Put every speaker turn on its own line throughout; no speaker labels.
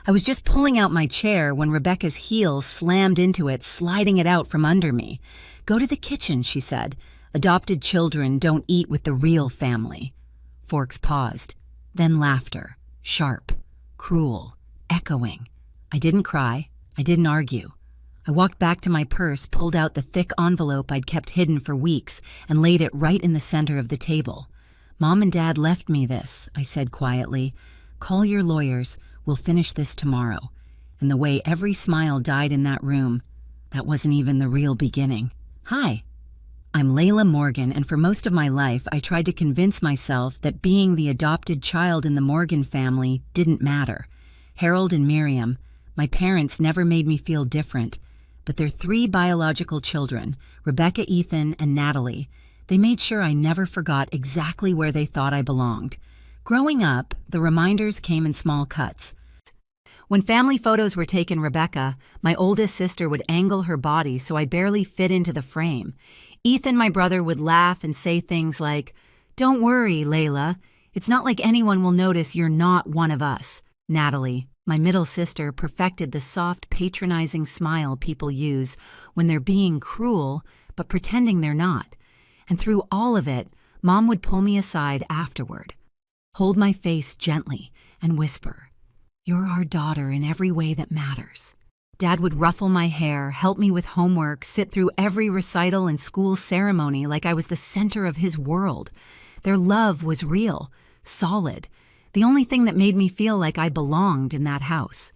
I was just pulling out my chair when Rebecca's heel slammed into it, sliding it out from under me. "Go to the kitchen," she said. "Adopted children don't eat with the real family." Forks paused. Then laughter. Sharp. Cruel. Echoing. I didn't cry. I didn't argue. I walked back to my purse, pulled out the thick envelope I'd kept hidden for weeks, and laid it right in the center of the table. "Mom and Dad left me this," I said quietly. "Call your lawyers. We'll finish this tomorrow." And the way every smile died in that room, that wasn't even the real beginning. Hi. I'm Layla Morgan, and for most of my life, I tried to convince myself that being the adopted child in the Morgan family didn't matter. Harold and Miriam, my parents never made me feel different, but their 3 biological children, Rebecca, Ethan, and Natalie, they made sure I never forgot exactly where they thought I belonged. Growing up, the reminders came in small cuts. When family photos were taken, Rebecca, my oldest sister, would angle her body so I barely fit into the frame. Ethan, my brother, would laugh and say things like, "Don't worry, Layla. It's not like anyone will notice you're not one of us." Natalie, my middle sister, perfected the soft, patronizing smile people use when they're being cruel but pretending they're not. And through all of it, Mom would pull me aside afterward, hold my face gently, and whisper, "You're our daughter in every way that matters." Dad would ruffle my hair, help me with homework, sit through every recital and school ceremony like I was the center of his world. Their love was real, solid, the only thing that made me feel like I belonged in that house.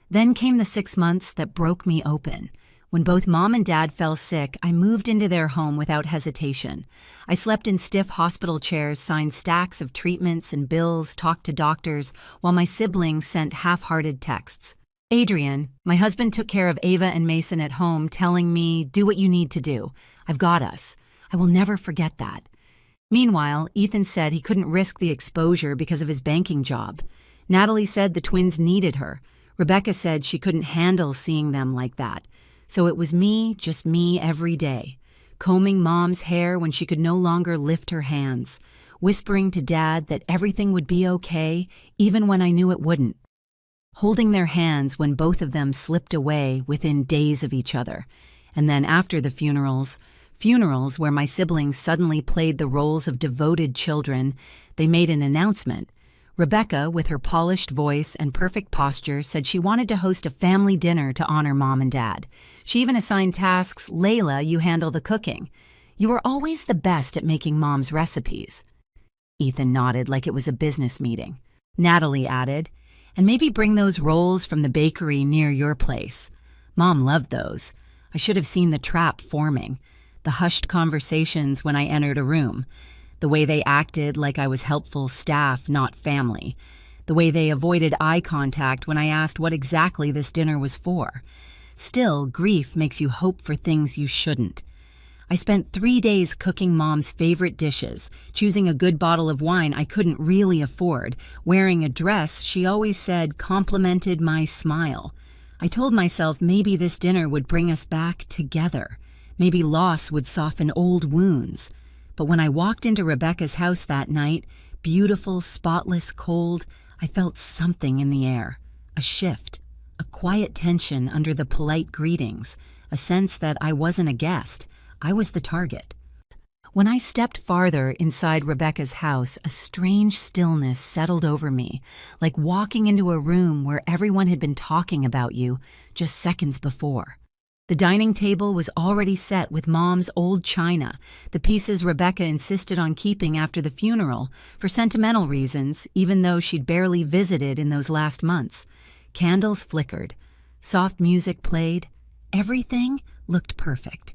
Then came the 6 months that broke me open. When both Mom and Dad fell sick, I moved into their home without hesitation. I slept in stiff hospital chairs, signed stacks of treatments and bills, talked to doctors, while my siblings sent half-hearted texts. Adrian, my husband, took care of Ava and Mason at home, telling me, "Do what you need to do. I've got us." I will never forget that. Meanwhile, Ethan said he couldn't risk the exposure because of his banking job. Natalie said the twins needed her. Rebecca said she couldn't handle seeing them like that. So it was me, just me every day, combing Mom's hair when she could no longer lift her hands, whispering to Dad that everything would be okay, even when I knew it wouldn't, holding their hands when both of them slipped away within days of each other. And then after the funerals where my siblings suddenly played the roles of devoted children, they made an announcement. Rebecca, with her polished voice and perfect posture, said she wanted to host a family dinner to honor Mom and Dad. She even assigned tasks. "Layla, you handle the cooking. You were always the best at making Mom's recipes." Ethan nodded like it was a business meeting. Natalie added, "And maybe bring those rolls from the bakery near your place." Mom loved those. I should have seen the trap forming. The hushed conversations when I entered a room. The way they acted like I was helpful staff, not family. The way they avoided eye contact when I asked what exactly this dinner was for. Still, grief makes you hope for things you shouldn't. I spent 3 days cooking Mom's favorite dishes, choosing a good bottle of wine I couldn't really afford, wearing a dress she always said complimented my smile. I told myself maybe this dinner would bring us back together. Maybe loss would soften old wounds. But when I walked into Rebecca's house that night, beautiful, spotless, cold, I felt something in the air. A shift. A quiet tension under the polite greetings. A sense that I wasn't a guest. I was the target. When I stepped farther inside Rebecca's house, a strange stillness settled over me, like walking into a room where everyone had been talking about you just seconds before. The dining table was already set with Mom's old china, the pieces Rebecca insisted on keeping after the funeral, for sentimental reasons, even though she'd barely visited in those last months. Candles flickered. Soft music played. Everything looked perfect.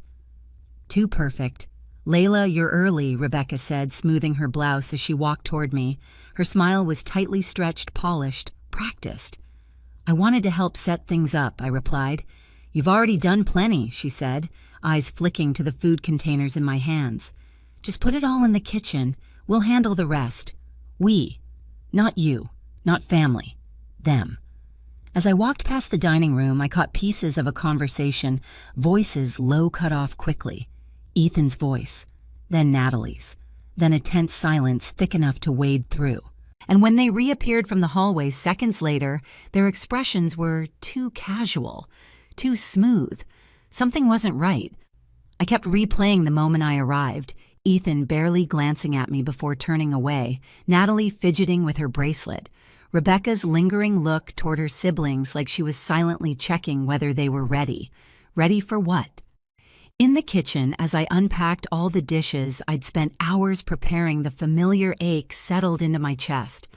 Too perfect. "Layla, you're early," Rebecca said, smoothing her blouse as she walked toward me. Her smile was tightly stretched, polished, practiced. "I wanted to help set things up," I replied. "You've already done plenty," she said, eyes flicking to the food containers in my hands. "Just put it all in the kitchen. We'll handle the rest. We. Not you. Not family. Them." As I walked past the dining room, I caught pieces of a conversation, voices low cut off quickly. Ethan's voice, then Natalie's, then a tense silence thick enough to wade through. And when they reappeared from the hallway seconds later, their expressions were too casual, too smooth. Something wasn't right. I kept replaying the moment I arrived, Ethan barely glancing at me before turning away, Natalie fidgeting with her bracelet, Rebecca's lingering look toward her siblings like she was silently checking whether they were ready. Ready for what? In the kitchen, as I unpacked all the dishes I'd spent hours preparing, the familiar ache settled into my chest.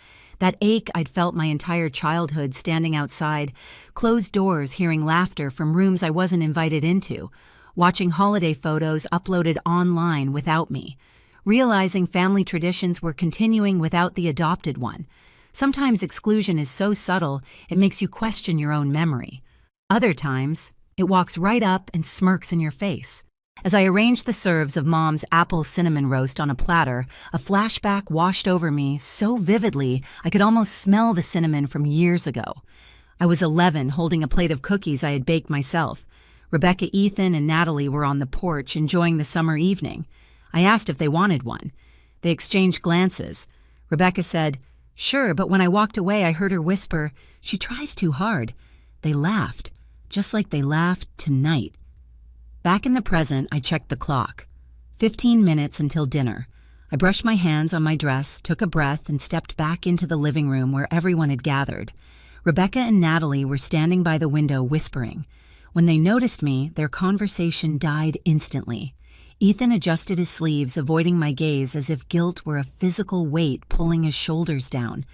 That ache I'd felt my entire childhood standing outside, closed doors hearing laughter from rooms I wasn't invited into, watching holiday photos uploaded online without me, realizing family traditions were continuing without the adopted one. Sometimes exclusion is so subtle it makes you question your own memory. Other times, it walks right up and smirks in your face. As I arranged the serves of Mom's apple cinnamon roast on a platter, a flashback washed over me so vividly I could almost smell the cinnamon from years ago. I was 11, holding a plate of cookies I had baked myself. Rebecca, Ethan, and Natalie were on the porch enjoying the summer evening. I asked if they wanted one. They exchanged glances. Rebecca said, "Sure," but when I walked away, I heard her whisper, "She tries too hard." They laughed, just like they laughed tonight. Back in the present, I checked the clock. 15 minutes until dinner. I brushed my hands on my dress, took a breath, and stepped back into the living room where everyone had gathered. Rebecca and Natalie were standing by the window whispering. When they noticed me, their conversation died instantly. Ethan adjusted his sleeves, avoiding my gaze as if guilt were a physical weight pulling his shoulders down.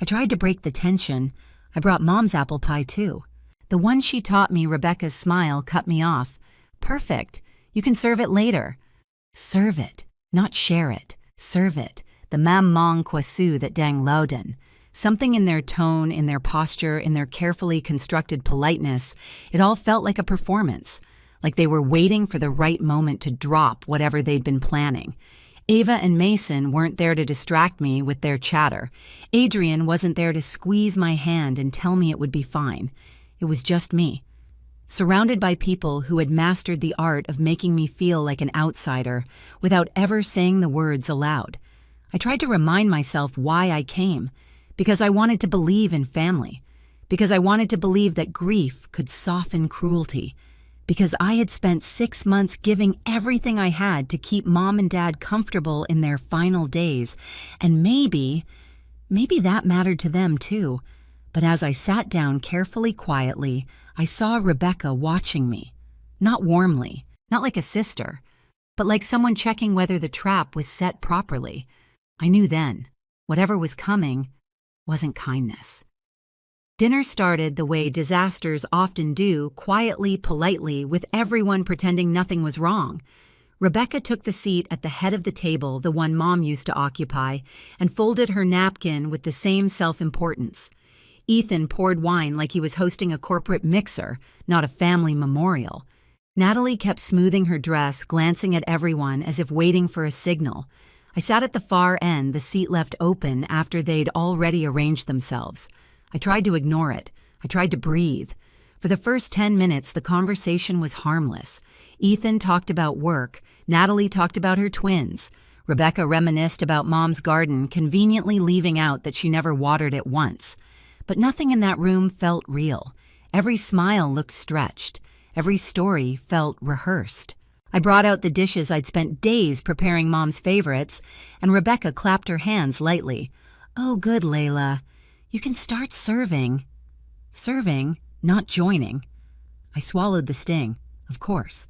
I tried to break the tension. I brought Mom's apple pie, too. The one she taught me, Rebecca's smile, cut me off. "Perfect. You can serve it later." Serve it, not share it. Serve it. The mam mong kwasu that dang lauden. Something in their tone, in their posture, in their carefully constructed politeness, it all felt like a performance, like they were waiting for the right moment to drop whatever they'd been planning. Ava and Mason weren't there to distract me with their chatter. Adrian wasn't there to squeeze my hand and tell me it would be fine. It was just me, surrounded by people who had mastered the art of making me feel like an outsider without ever saying the words aloud. I tried to remind myself why I came, because I wanted to believe in family, because I wanted to believe that grief could soften cruelty, because I had spent 6 months giving everything I had to keep Mom and Dad comfortable in their final days, and maybe that mattered to them too. But as I sat down carefully, quietly, I saw Rebecca watching me, not warmly, not like a sister, but like someone checking whether the trap was set properly. I knew then, whatever was coming wasn't kindness. Dinner started the way disasters often do, quietly, politely, with everyone pretending nothing was wrong. Rebecca took the seat at the head of the table, the one Mom used to occupy, and folded her napkin with the same self-importance. Ethan poured wine like he was hosting a corporate mixer, not a family memorial. Natalie kept smoothing her dress, glancing at everyone as if waiting for a signal. I sat at the far end, the seat left open after they'd already arranged themselves. I tried to ignore it. I tried to breathe. For the first 10 minutes, the conversation was harmless. Ethan talked about work. Natalie talked about her twins. Rebecca reminisced about Mom's garden, conveniently leaving out that she never watered it once. But nothing in that room felt real. Every smile looked stretched. Every story felt rehearsed. I brought out the dishes I'd spent days preparing Mom's favorites, and Rebecca clapped her hands lightly. "Oh, good, Layla. You can start serving." Serving, not joining. I swallowed the sting, of course.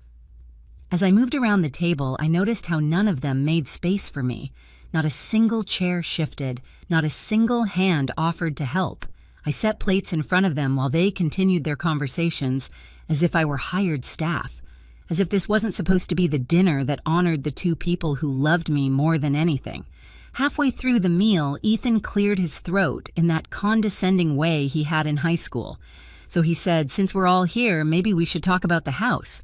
As I moved around the table, I noticed how none of them made space for me. Not a single chair shifted, not a single hand offered to help. I set plates in front of them while they continued their conversations as if I were hired staff, as if this wasn't supposed to be the dinner that honored the two people who loved me more than anything. Halfway through the meal, Ethan cleared his throat in that condescending way he had in high school. So he said, "Since we're all here, maybe we should talk about the house."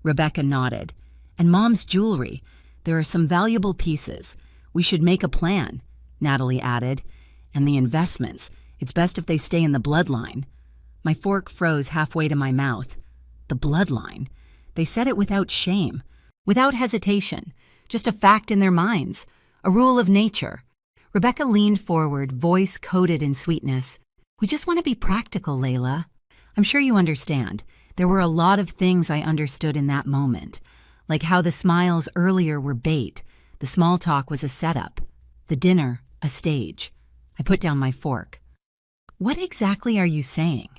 Rebecca nodded. "And Mom's jewelry. There are some valuable pieces. We should make a plan," Natalie added. "And the investments. It's best if they stay in the bloodline." My fork froze halfway to my mouth. The bloodline. They said it without shame, without hesitation, just a fact in their minds, a rule of nature. Rebecca leaned forward, voice coated in sweetness. We just want to be practical, Layla. I'm sure you understand. There were a lot of things I understood in that moment, like how the smiles earlier were bait, the small talk was a setup, the dinner a stage. I put down my fork. What exactly are you saying?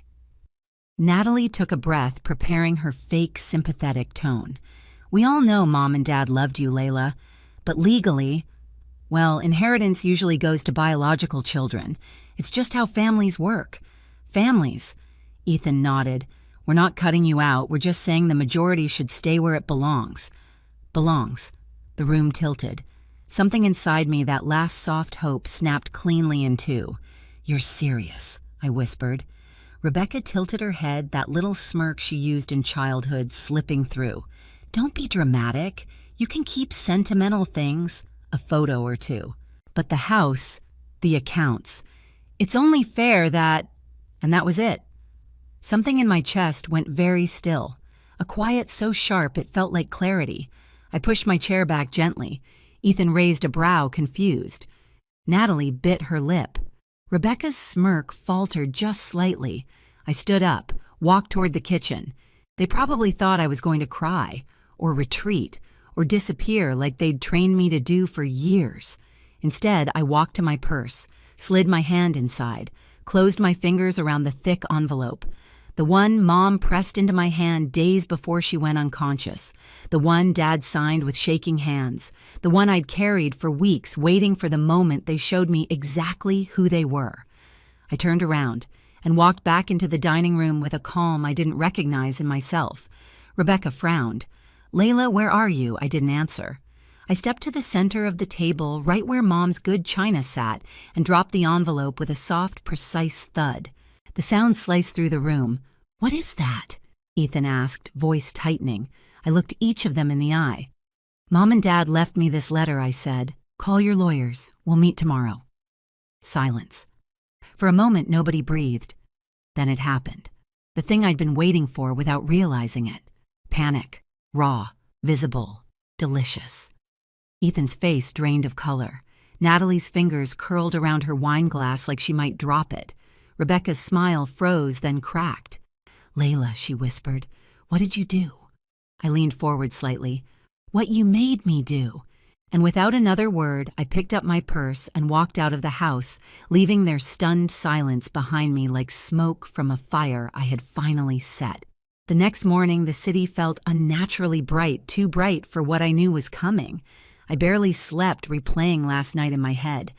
Natalie took a breath, preparing her fake sympathetic tone. We all know Mom and Dad loved you, Layla, but legally, well, inheritance usually goes to biological children. It's just how families work. Families. Ethan nodded. We're not cutting you out, we're just saying the majority should stay where it belongs. Belongs. The room tilted. Something inside me, that last soft hope, snapped cleanly in two. You're serious, I whispered. Rebecca tilted her head, that little smirk she used in childhood slipping through. Don't be dramatic. You can keep sentimental things, a photo or two. But the house, the accounts. It's only fair that... And that was it. Something in my chest went very still. A quiet so sharp it felt like clarity. I pushed my chair back gently. Ethan raised a brow, confused. Natalie bit her lip. Rebecca's smirk faltered just slightly. I stood up, walked toward the kitchen. They probably thought I was going to cry, or retreat, or disappear like they'd trained me to do for years. Instead, I walked to my purse, slid my hand inside, closed my fingers around the thick envelope. The one Mom pressed into my hand days before she went unconscious. The one Dad signed with shaking hands. The one I'd carried for weeks, waiting for the moment they showed me exactly who they were. I turned around and walked back into the dining room with a calm I didn't recognize in myself. Rebecca frowned. Layla, where are you? I didn't answer. I stepped to the center of the table, right where Mom's good china sat, and dropped the envelope with a soft, precise thud. The sound sliced through the room. What is that? Ethan asked, voice tightening. I looked each of them in the eye. Mom and Dad left me this letter, I said. Call your lawyers. We'll meet tomorrow. Silence. For a moment, nobody breathed. Then it happened. The thing I'd been waiting for without realizing it. Panic. Raw. Visible. Delicious. Ethan's face drained of color. Natalie's fingers curled around her wine glass like she might drop it. Rebecca's smile froze, then cracked. Layla, she whispered, what did you do? I leaned forward slightly. What you made me do. And without another word, I picked up my purse and walked out of the house, leaving their stunned silence behind me like smoke from a fire I had finally set. The next morning, the city felt unnaturally bright, too bright for what I knew was coming. I barely slept, replaying last night in my head.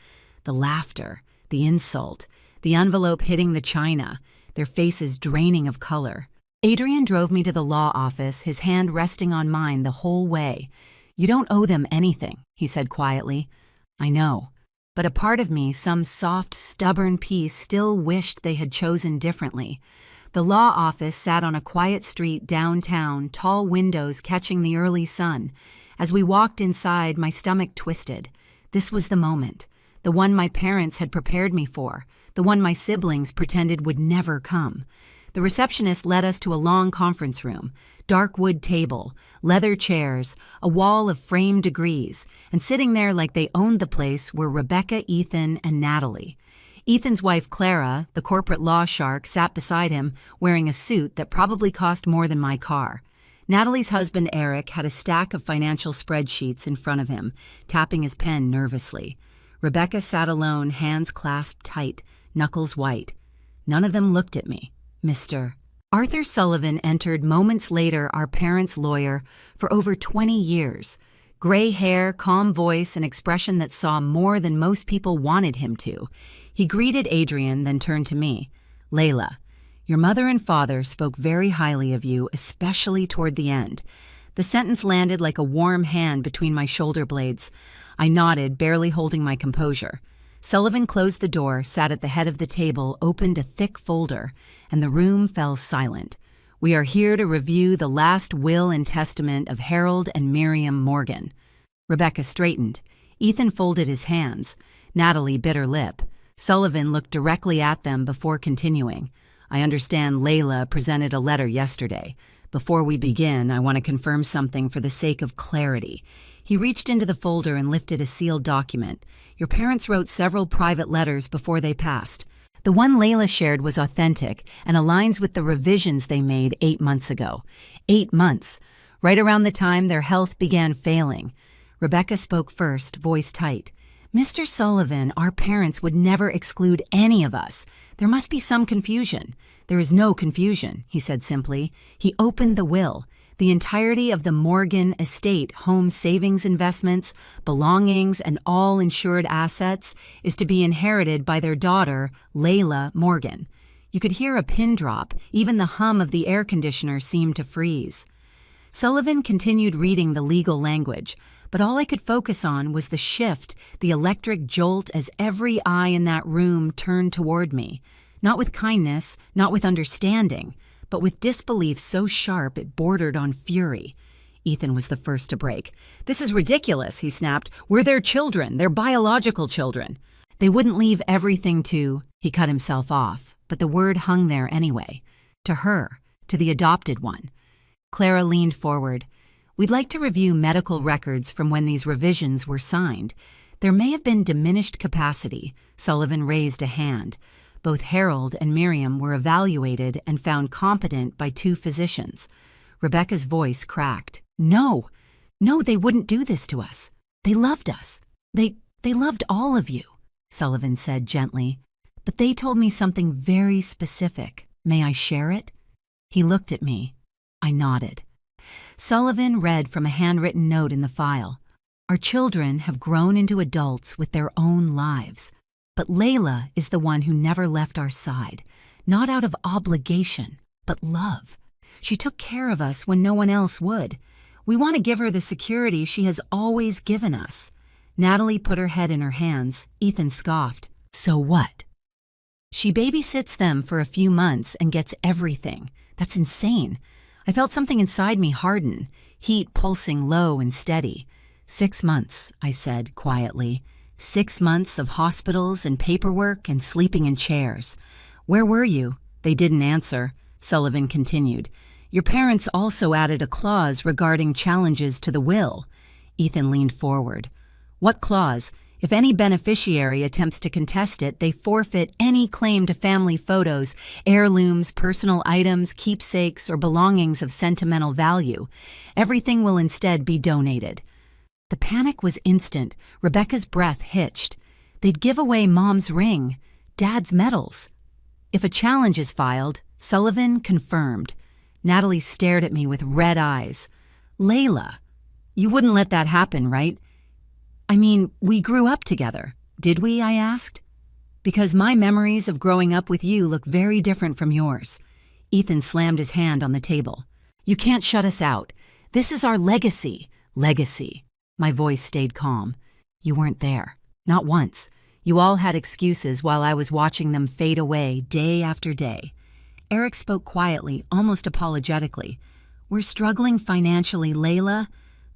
The laughter, the insult, the envelope hitting the china, their faces draining of color. Adrian drove me to the law office, his hand resting on mine the whole way. You don't owe them anything, he said quietly. I know. But a part of me, some soft, stubborn piece, still wished they had chosen differently. The law office sat on a quiet street downtown, tall windows catching the early sun. As we walked inside, my stomach twisted. This was the moment. The one my parents had prepared me for. The one my siblings pretended would never come. The receptionist led us to a long conference room, dark wood table, leather chairs, a wall of framed degrees, and sitting there like they owned the place were Rebecca, Ethan, and Natalie. Ethan's wife, Clara, the corporate law shark, sat beside him, wearing a suit that probably cost more than my car. Natalie's husband, Eric, had a stack of financial spreadsheets in front of him, tapping his pen nervously. Rebecca sat alone, hands clasped tight, knuckles white. None of them looked at me. Mr. Arthur Sullivan entered moments later, our parents' lawyer, for over 20 years. Gray hair, calm voice, an expression that saw more than most people wanted him to. He greeted Adrian, then turned to me. Layla, your mother and father spoke very highly of you, especially toward the end. The sentence landed like a warm hand between my shoulder blades. I nodded, barely holding my composure. Sullivan closed the door, sat at the head of the table, opened a thick folder, and the room fell silent. We are here to review the last will and testament of Harold and Miriam Morgan. Rebecca straightened. Ethan folded his hands. Natalie bit her lip. Sullivan looked directly at them before continuing. I understand Layla presented a letter yesterday. Before we begin, I want to confirm something for the sake of clarity. He reached into the folder and lifted a sealed document. Your parents wrote several private letters before they passed. The one Layla shared was authentic and aligns with the revisions they made 8 months ago. 8 months, right around the time their health began failing. Rebecca spoke first, voice tight. Mr. Sullivan, our parents would never exclude any of us. There must be some confusion. There is no confusion, he said simply. He opened the will. The entirety of the Morgan estate, home savings investments, belongings, and all insured assets is to be inherited by their daughter, Layla Morgan. You could hear a pin drop. Even the hum of the air conditioner seemed to freeze. Sullivan continued reading the legal language, but all I could focus on was the shift, the electric jolt as every eye in that room turned toward me. Not with kindness, not with understanding, but with disbelief so sharp it bordered on fury. Ethan was the first to break. "This is ridiculous," he snapped. "We're their children, their biological children." They wouldn't leave everything to... He cut himself off, but the word hung there anyway. To her, to the adopted one. Clara leaned forward. "We'd like to review medical records from when these revisions were signed. There may have been diminished capacity." Sullivan raised a hand. Both Harold and Miriam were evaluated and found competent by 2 physicians. Rebecca's voice cracked. No, they wouldn't do this to us. They loved us. They loved all of you," Sullivan said gently. "But they told me something very specific. May I share it?" He looked at me. I nodded. Sullivan read from a handwritten note in the file. "Our children have grown into adults with their own lives. But Layla is the one who never left our side, not out of obligation, but love. She took care of us when no one else would. We want to give her the security she has always given us." Natalie put her head in her hands. Ethan scoffed. "So what?" "She babysits them for a few months and gets everything. That's insane." I felt something inside me harden, heat pulsing low and steady. 6 months, I said quietly. 6 months of hospitals and paperwork and sleeping in chairs. "Where were you?" They didn't answer. Sullivan continued. "Your parents also added a clause regarding challenges to the will." Ethan leaned forward. "What clause?" "If any beneficiary attempts to contest it, they forfeit any claim to family photos, heirlooms, personal items, keepsakes, or belongings of sentimental value. Everything will instead be donated." The panic was instant. Rebecca's breath hitched. "They'd give away Mom's ring, Dad's medals." "If a challenge is filed," Sullivan confirmed. Natalie stared at me with red eyes. "Layla, you wouldn't let that happen, right?" "I mean, we grew up together. Did we?" I asked. "Because my memories of growing up with you look very different from yours." Ethan slammed his hand on the table. "You can't shut us out. This is our legacy." "Legacy." My voice stayed calm. "You weren't there. Not once. You all had excuses while I was watching them fade away day after day." Eric spoke quietly, almost apologetically. "We're struggling financially, Layla."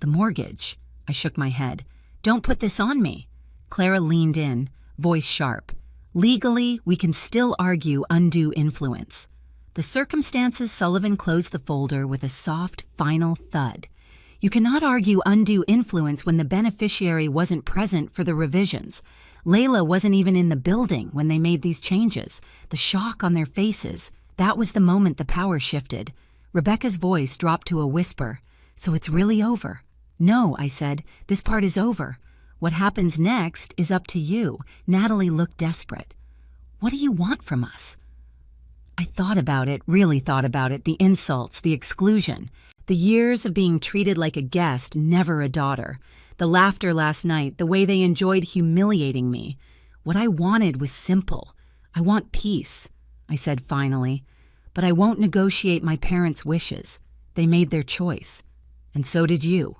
"The mortgage." I shook my head. "Don't put this on me." Clara leaned in, voice sharp. "Legally, we can still argue undue influence." The circumstances. Sullivan closed the folder with a soft, final thud. "You cannot argue undue influence when the beneficiary wasn't present for the revisions. Layla wasn't even in the building when they made these changes. The shock on their faces, that was the moment the power shifted." Rebecca's voice dropped to a whisper. "So it's really over?" "No," I said. "This part is over. What happens next is up to you." Natalie looked desperate. "What do you want from us?" I thought about it, really thought about it, the insults, the exclusion. The years of being treated like a guest, never a daughter. The laughter last night, the way they enjoyed humiliating me. What I wanted was simple. "I want peace," I said finally. "But I won't negotiate my parents' wishes. They made their choice. And so did you."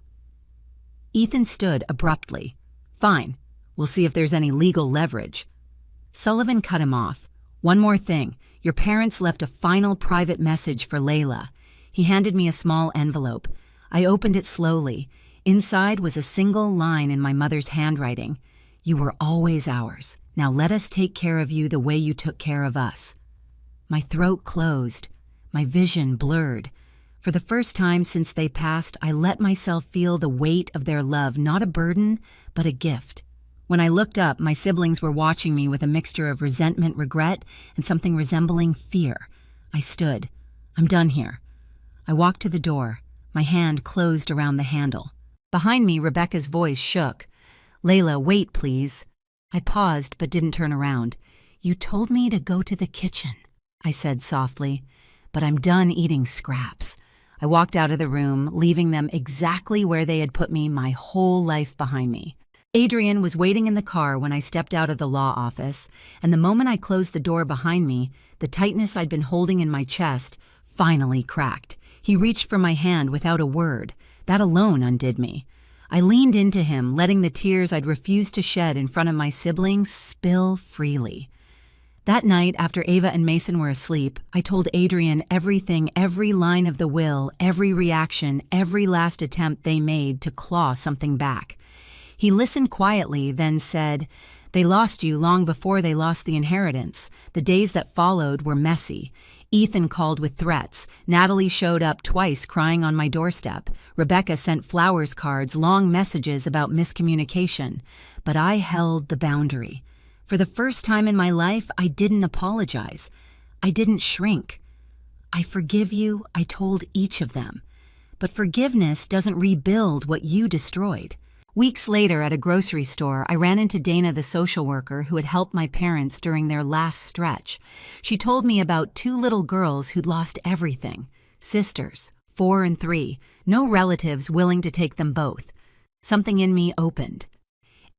Ethan stood abruptly. "Fine. We'll see if there's any legal leverage." Sullivan cut him off. "One more thing. Your parents left a final private message for Layla." He handed me a small envelope. I opened it slowly. Inside was a single line in my mother's handwriting. "You were always ours. Now let us take care of you the way you took care of us." My throat closed. My vision blurred. For the first time since they passed, I let myself feel the weight of their love, not a burden, but a gift. When I looked up, my siblings were watching me with a mixture of resentment, regret, and something resembling fear. I stood. I'm done here. I walked to the door. My hand closed around the handle. Behind me, Rebecca's voice shook. "Layla, wait, please." I paused but didn't turn around. "You told me to go to the kitchen," I said softly, "but I'm done eating scraps." I walked out of the room, leaving them exactly where they had put me my whole life behind me. Adrian was waiting in the car when I stepped out of the law office, and the moment I closed the door behind me, the tightness I'd been holding in my chest finally cracked. He reached for my hand without a word. That alone undid me. I leaned into him, letting the tears I'd refused to shed in front of my siblings spill freely. That night, after Ava and Mason were asleep, I told Adrian everything, every line of the will, every reaction, every last attempt they made to claw something back. He listened quietly, then said, "They lost you long before they lost the inheritance. The days that followed were messy. Ethan called with threats. Natalie showed up twice crying on my doorstep. Rebecca sent flowers cards, long messages about miscommunication. But I held the boundary. For the first time in my life, I didn't apologize. I didn't shrink. I forgive you, I told each of them. But forgiveness doesn't rebuild what you destroyed." Weeks later, at a grocery store, I ran into Dana, the social worker who had helped my parents during their last stretch. She told me about 2 little girls who'd lost everything. Sisters, 4 and 3, no relatives willing to take them both. Something in me opened.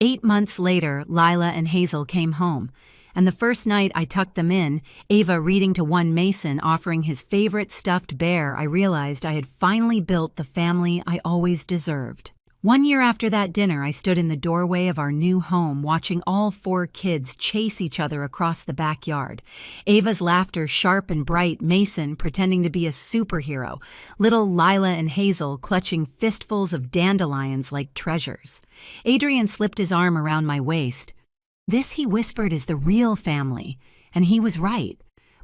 8 months later, Lila and Hazel came home, and the first night I tucked them in, Ava reading to one Mason offering his favorite stuffed bear, I realized I had finally built the family I always deserved. 1 year after that dinner, I stood in the doorway of our new home watching all 4 kids chase each other across the backyard. Ava's laughter sharp and bright, Mason pretending to be a superhero, little Lila and Hazel clutching fistfuls of dandelions like treasures. Adrian slipped his arm around my waist. "This," he whispered, "is the real family." And he was right.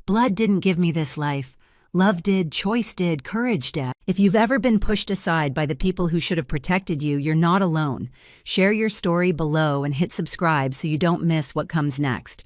Blood didn't give me this life. Love did, choice did, courage did. If you've ever been pushed aside by the people who should have protected you, you're not alone. Share your story below and hit subscribe so you don't miss what comes next.